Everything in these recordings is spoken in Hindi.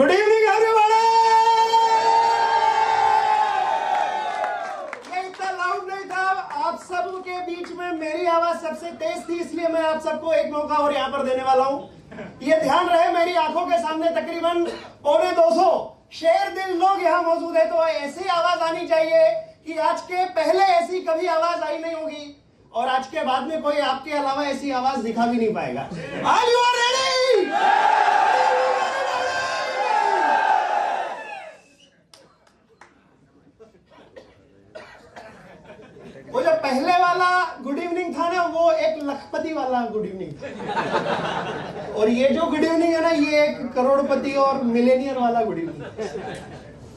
Good evening everyone. ये इतना लाउड नहीं था, आप सबके बीच में मेरी आवाज सबसे तेज थी, इसलिए मैं आप सबको एक मौका और यहाँ पर देने वाला हूँ। ये ध्यान रहे, मेरी आंखों के सामने तकरीबन 250 शेर दिल लोग यहाँ मौजूद है, तो ऐसी आवाज आनी चाहिए कि आज के पहले ऐसी कभी आवाज आई नहीं होगी और आज के बाद में कोई आपके अलावा ऐसी आवाज दिखा भी नहीं पाएगा। Are you ready? वो जो पहले वाला गुड इवनिंग था ना, वो एक लखपति वाला गुड इवनिंग था, और ये जो गुड इवनिंग है ना, ये एक करोड़पति और मिलेनियर वाला गुड इवनिंग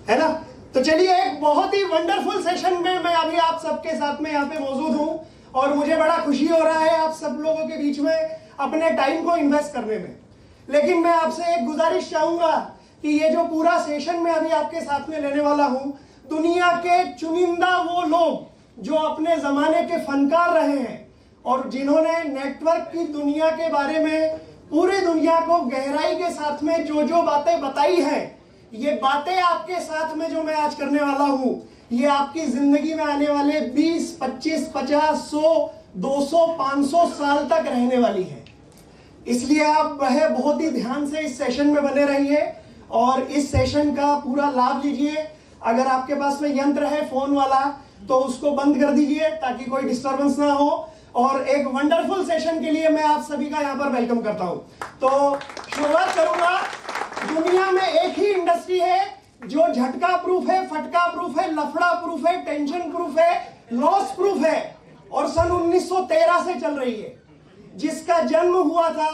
है ना। तो चलिए, एक बहुत ही वंडरफुल सेशन में मैं अभी आप सबके साथ में यहाँ पे मौजूद हूँ और मुझे बड़ा खुशी हो रहा है आप सब लोगों के बीच में अपने टाइम को इन्वेस्ट करने में। लेकिन मैं आपसे एक गुजारिश चाहूंगा कि ये जो पूरा सेशन मैं अभी आपके साथ में लेने वाला हूं, दुनिया के चुनिंदा वो लोग जो अपने जमाने के फनकार रहे हैं और जिन्होंने नेटवर्क की दुनिया के बारे में पूरी दुनिया को गहराई के साथ में जो जो बातें बताई हैं, ये बातें आपके साथ में जो मैं आज करने वाला हूं, ये आपकी जिंदगी में आने वाले 20, 25, 50, 100, 200, 500 साल तक रहने वाली है। इसलिए आप वह बहुत ही ध्यान से इस सेशन में बने रहिए और इस सेशन का पूरा लाभ लीजिए। अगर आपके पास में यंत्र है फोन वाला तो उसको बंद कर दीजिए ताकि कोई डिस्टरबेंस ना हो। और एक वंडरफुल सेशन के लिए मैं आप सभी का यहाँ पर वेलकम करता हूँ। तो शुरुआत करूंगा। दुनिया में एक ही इंडस्ट्री है जो झटका प्रूफ है, फटका प्रूफ है, लफड़ा प्रूफ है, टेंशन प्रूफ है, लॉस प्रूफ है और सन 1913 से चल रही है, जिसका जन्म हुआ था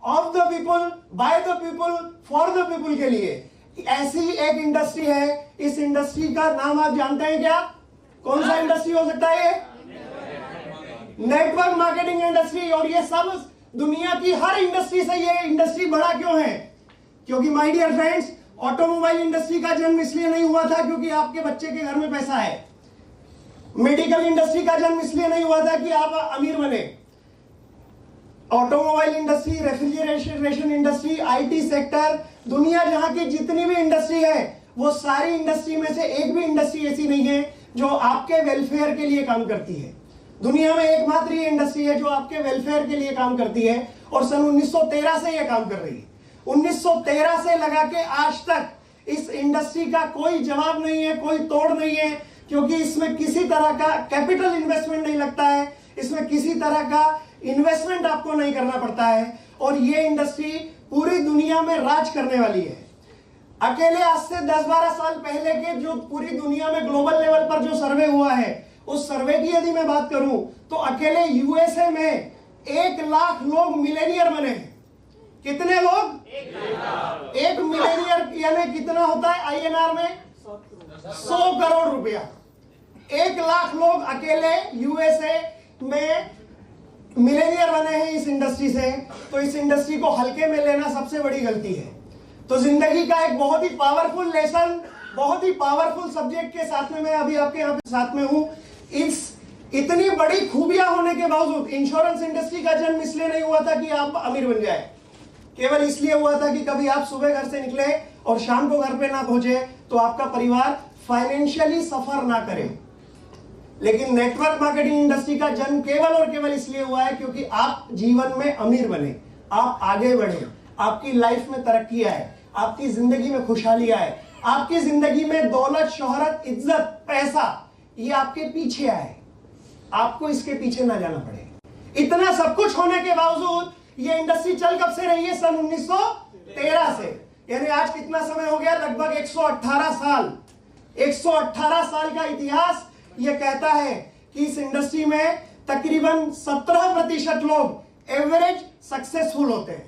of the people, by the people, for the people के लिए। ऐसी एक इंडस्ट्री है। इस इंडस्ट्री का नाम आप जानते हैं क्या? कौन सा इंडस्ट्री हो सकता है? Network marketing industry. और ये सब दुनिया की हर इंडस्ट्री से ये इंडस्ट्री बड़ा क्यों है? क्योंकि my dear friends, automobile industry का जन्म इसलिए नहीं हुआ था क्योंकि आपके बच्चे के घर में पैसा है। मेडिकल इंडस्ट्री का जन्म इसलिए नहीं हुआ था कि आप अमीर बने। Automobile industry, refrigeration industry, IT sector, दुनिया जहां की जितनी भी इंडस्ट्री है, वो सारी इंडस्ट्री में से एक भी इंडस्ट्री ऐसी नहीं है जो आपके वेलफेयर के लिए काम करती है। दुनिया में एकमात्र ये इंडस्ट्री है जो आपके वेलफेयर के लिए काम करती है और सन 1913 से ये काम कर रही है। 1913 से लगा के आज तक इस इंडस्ट्री का कोई जवाब नहीं है, कोई तोड़ नहीं है, क्योंकि इसमें किसी तरह का कैपिटल इन्वेस्टमेंट नहीं लगता है, इसमें किसी तरह का इन्वेस्टमेंट आपको नहीं करना पड़ता है और ये इंडस्ट्री पूरी दुनिया में राज करने वाली है। अकेले आज से 10-12 साल पहले के जो पूरी दुनिया में ग्लोबल लेवल पर जो सर्वे हुआ है, उस सर्वे की यदि मैं बात करूं तो अकेले यूएसए में 1 लाख लोग मिलेनियर बने हैं। कितने लोग? 1 मिलेनियर यानी कितना होता है आईएनआर में? 100 करोड़ रुपया। 1 लाख लोग अकेले यूएसए में मिलेनियर बने हैं इस इंडस्ट्री से। तो इस इंडस्ट्री को हल्के में लेना सबसे बड़ी गलती है। तो जिंदगी का एक बहुत ही पावरफुल लेसन, बहुत ही पावरफुल सब्जेक्ट के साथ में मैं अभी आपके यहाँ पे साथ में हूँ। इस इतनी बड़ी खूबियां होने के बावजूद इंश्योरेंस इंडस्ट्री का जन्म इसलिए नहीं हुआ था कि आप अमीर बन जाए, केवल इसलिए हुआ था कि कभी आप सुबह घर से निकले और शाम को घर पे ना पहुंचे तो आपका परिवार फाइनेंशियली सफर ना करे। लेकिन नेटवर्क मार्केटिंग इंडस्ट्री का जन्म केवल और केवल इसलिए हुआ है क्योंकि आप जीवन में अमीर बने, आप आगे बढ़े, आपकी लाइफ में तरक्की आए, आपकी जिंदगी में खुशहाली आए, आपकी जिंदगी में दौलत, शोहरत, इज्जत, पैसा, ये आपके पीछे आए, आपको इसके पीछे ना जाना पड़े। इतना सब कुछ होने के बावजूद ये इंडस्ट्री चल कब से रही है? सन 1913 से। यानी आज कितना समय हो गया? लगभग 118 साल। 118 साल का इतिहास ये कहता है कि इस इंडस्ट्री में तकरीबन 17% लोग एवरेज सक्सेसफुल होते हैं,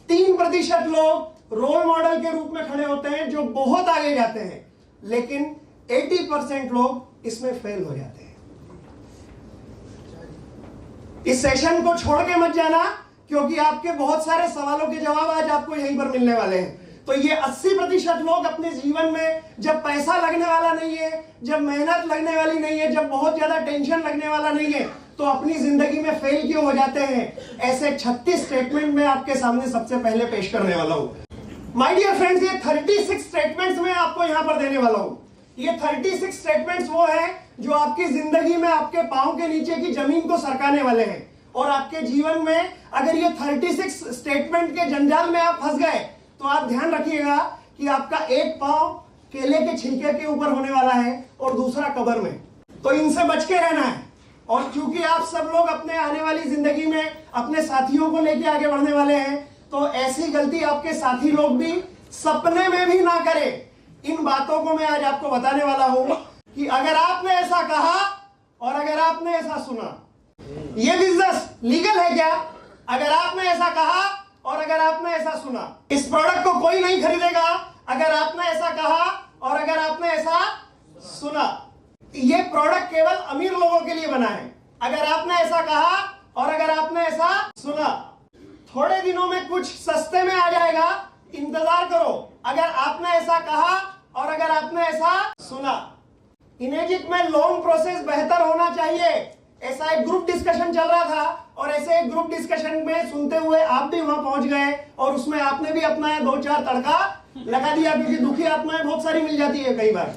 3% लोग रोल मॉडल के रूप में खड़े होते हैं जो बहुत आगे जाते हैं, लेकिन 80% लोग इसमें फेल हो जाते हैं। इस सेशन को छोड़ के मत जाना क्योंकि आपके बहुत सारे सवालों के जवाब आज आपको यहीं पर मिलने वाले हैं। तो ये 80% लोग अपने जीवन में जब पैसा लगने वाला नहीं है, जब मेहनत लगने वाली नहीं है, जब बहुत ज्यादा टेंशन लगने वाला नहीं है, तो अपनी जिंदगी में फेल क्यों हो जाते हैं? ऐसे 36 स्टेटमेंट मैं आपके सामने सबसे पहले पेश करने वाला हूं। माय डियर फ्रेंड्स, ये 36 स्टेटमेंट्स मैं आपको यहां पर देने वाला हूं। ये 36 स्टेटमेंट्स वो है जो आपकी जिंदगी में आपके पांव के नीचे की जमीन को सरकाने वाले हैं। और आपके जीवन में अगर ये 36 स्टेटमेंट के जंजाल में आप फंस गए तो आप ध्यान रखिएगा कि आपका एक पांव केले के छिलके के ऊपर होने वाला है और दूसरा कब्र में। तो इनसे बच के रहना है। और क्योंकि आप सब लोग अपने आने वाली जिंदगी में अपने साथियों को लेके आगे बढ़ने वाले हैं, तो ऐसी गलती आपके साथी लोग भी सपने में भी ना करें। इन बातों को मैं आज आपको बताने वाला हूं कि अगर आपने ऐसा कहा और अगर आपने ऐसा सुना, ये बिजनेस लीगल है क्या? अगर आपने ऐसा कहा और अगर आपने ऐसा सुना, इस प्रोडक्ट को कोई नहीं खरीदेगा अगर आपने ऐसा कहा और अगर आपने ऐसा सुना। ये प्रोडक्ट केवल अमीर लोगों के लिए बना है। अगर आपने ऐसा कहा और अगर आपने ऐसा सुना, थोड़े दिनों में कुछ सस्ते में आ जाएगा, इंतजार करो। अगर आपने ऐसा कहा और अगर आपने ऐसा सुना। इनेजिक में लोन प्रोसेस बेहतर होना चाहिए, ऐसा एक ग्रुप डिस्कशन चल रहा था और ऐसे एक ग्रुप डिस्कशन में सुनते हुए आप भी वहां पहुंच गए और उसमें आपने भी अपना 2-4 तड़का लगा दिया, क्योंकि दुखी आत्माएं बहुत सारी मिल जाती है कई बार,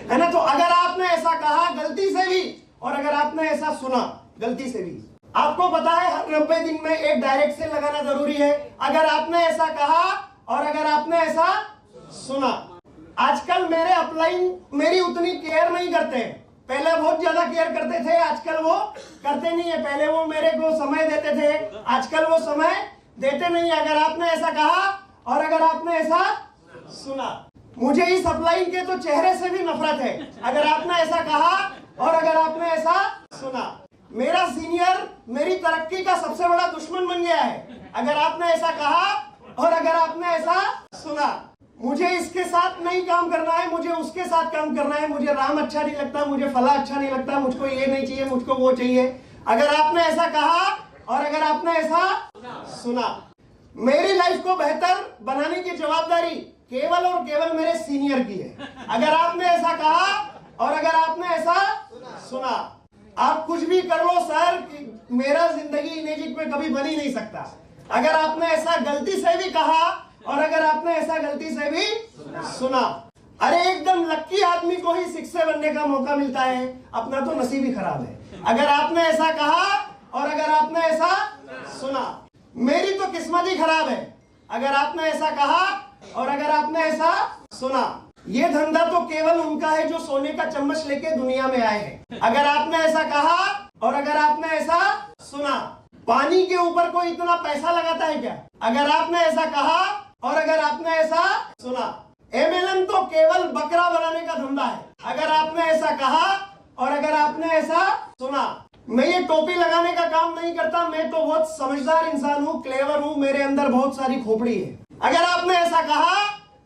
है ना। तो अगर आपने ऐसा कहा गलती से भी और अगर आपने ऐसा सुना गलती से भी, आपको पता है हर 90 दिन में एक डायरेक्ट सेल लगाना जरूरी है। अगर आपने ऐसा कहा और अगर आपने ऐसा सुना। आजकल मेरे अपलाइन मेरी उतनी केयर नहीं करते हैं, पहले बहुत ज्यादा केयर करते थे, आजकल वो करते नहीं है। पहले वो मेरे को समय देते थे, आजकल वो समय देते नहीं। अगर आपने ऐसा कहा और अगर आपने ऐसा सुना। मुझे इस अपलाइन के तो चेहरे से भी नफरत है। अगर आपने ऐसा कहा और अगर आपने ऐसा सुना। मेरा सीनियर मेरी तरक्की का सबसे बड़ा दुश्मन बन गया है। अगर आपने ऐसा कहा और अगर आपने ऐसा सुना। मुझे इसके साथ नहीं काम करना है, मुझे उसके साथ काम करना है। मुझे राम अच्छा नहीं लगता, मुझे फला अच्छा नहीं लगता, मुझको ये नहीं चाहिए, मुझको वो चाहिए। अगर आपने ऐसा कहा और अगर आपने ऐसा सुना। मेरी लाइफ को बेहतर बनाने की जवाबदारी केवल और केवल मेरे सीनियर की है। अगर आपने ऐसा कहा और अगर आपने ऐसा सुना। आप कुछ भी कर लो सर, मेरा जिंदगी इनेजिक में कभी बन ही नहीं सकता। अगर आपने ऐसा गलती से भी कहा और अगर आपने ऐसा गलती से भी सुना। अरे एकदम लक्की आदमी को ही शिक्षक बनने का मौका मिलता है, अपना तो नसीब ही खराब है। अगर आपने ऐसा कहा और अगर आपने ऐसा सुना। मेरी तो किस्मत ही खराब है। अगर आपने ऐसा कहा और अगर आपने ऐसा सुना। ये धंधा तो केवल उनका है जो सोने का चम्मच लेके दुनिया में आए हैं। अगर आपने ऐसा कहा और अगर आपने ऐसा सुना। पानी के ऊपर कोई इतना पैसा लगाता है क्या? अगर आपने ऐसा कहा और अगर आपने ऐसा सुना। MLM तो केवल बकरा बनाने का धंधा है। अगर आपने ऐसा कहा और अगर आपने ऐसा सुना। मैं ये टोपी लगाने का काम नहीं करता, मैं तो बहुत समझदार इंसान हूँ, क्लेवर हूँ, मेरे अंदर बहुत सारी खोपड़ी है। अगर आपने ऐसा कहा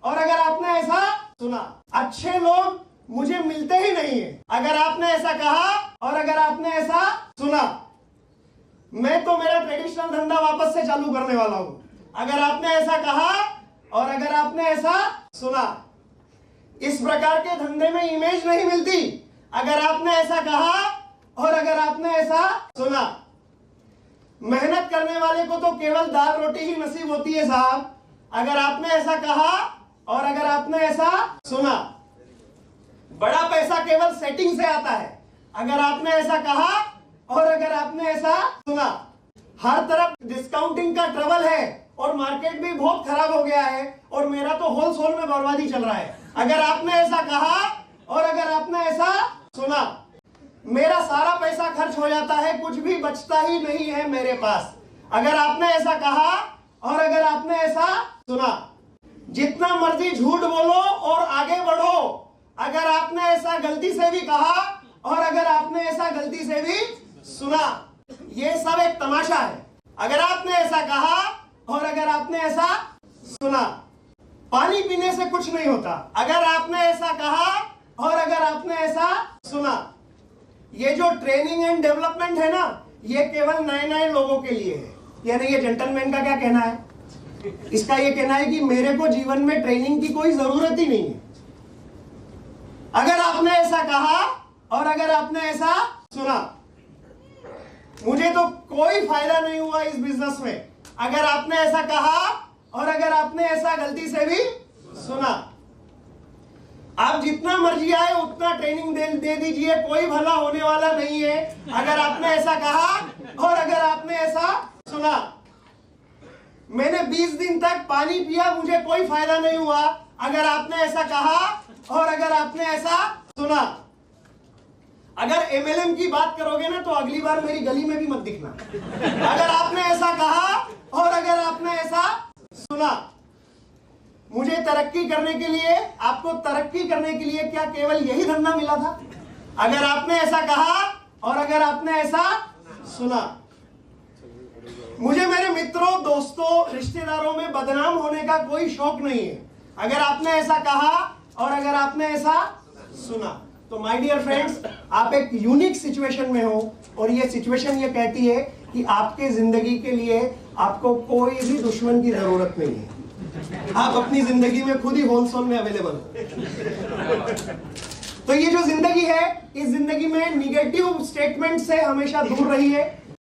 और अगर आपने ऐसा सुना। अच्छे लोग मुझे मिलते ही नहीं है। अगर आपने ऐसा कहा और अगर आपने ऐसा सुना। मैं तो मेरा ट्रेडिशनल धंधा वापस से चालू करने वाला हूं। अगर आपने ऐसा कहा और अगर आपने ऐसा सुना। इस प्रकार के धंधे में इमेज नहीं मिलती। अगर आपने ऐसा कहा और अगर आपने ऐसा सुना। मेहनत करने वाले को तो केवल दाल रोटी ही नसीब होती है साहब। अगर आपने ऐसा कहा और अगर आपने ऐसा सुना। बड़ा पैसा केवल सेटिंग से आता है। अगर आपने ऐसा कहा और अगर आपने ऐसा सुना। हर तरफ डिस्काउंटिंग का ट्रबल है और मार्केट भी बहुत खराब हो गया है और मेरा तो होलसेल में बर्बादी चल रहा है। अगर आपने ऐसा कहा और अगर आपने ऐसा सुना। मेरा सारा पैसा खर्च हो जाता है, कुछ भी बचता ही नहीं है मेरे पास। अगर आपने ऐसा कहा और अगर आपने ऐसा सुना। जितना मर्जी झूठ बोलो और आगे बढ़ो। अगर आपने ऐसा गलती से भी कहा और अगर आपने ऐसा गलती से भी सुना। ये सब एक तमाशा है। अगर आपने ऐसा कहा और अगर आपने ऐसा सुना। पानी पीने से कुछ नहीं होता। अगर आपने ऐसा कहा और अगर आपने ऐसा सुना। ये जो ट्रेनिंग एंड डेवलपमेंट है ना, ये केवल नए नए लोगों के लिए है। यानी ये जेंटलमैन का क्या कहना है? इसका ये कहना है कि मेरे को जीवन में ट्रेनिंग की कोई जरूरत ही नहीं है। अगर आपने ऐसा कहा और अगर आपने ऐसा सुना। मुझे तो कोई फायदा नहीं हुआ इस बिजनेस में। अगर आपने ऐसा कहा और अगर आपने ऐसा गलती से भी सुना, आप जितना मर्जी आए उतना ट्रेनिंग दे दीजिए, कोई भला होने वाला नहीं है अगर आपने ऐसा कहा और अगर आपने ऐसा सुना। मैंने 20 दिन तक पानी पिया, मुझे कोई फायदा नहीं हुआ, अगर आपने ऐसा कहा और अगर आपने ऐसा सुना। अगर एमएलएम की बात करोगे ना तो अगली बार मेरी गली में भी मत दिखना, अगर आपने ऐसा कहा और अगर आपने ऐसा सुना। मुझे तरक्की करने के लिए, आपको तरक्की करने के लिए क्या केवल यही धंधा मिला था? अगर आपने ऐसा कहा और अगर आपने ऐसा सुना। मुझे मेरे मित्रों, दोस्तों, रिश्तेदारों में बदनाम होने का कोई शौक नहीं है। अगर आपने ऐसा कहा और अगर आपने ऐसा सुना तो माय डियर फ्रेंड्स, आप एक यूनिक सिचुएशन में हो और ये सिचुएशन ये कहती है कि आपके जिंदगी के लिए आपको कोई भी दुश्मन की जरूरत नहीं है। आप अपनी जिंदगी में खुद ही होलसेल में अवेलेबल हो। तो ये जो जिंदगी है, इस जिंदगी में निगेटिव स्टेटमेंट से हमेशा दूर रहिए।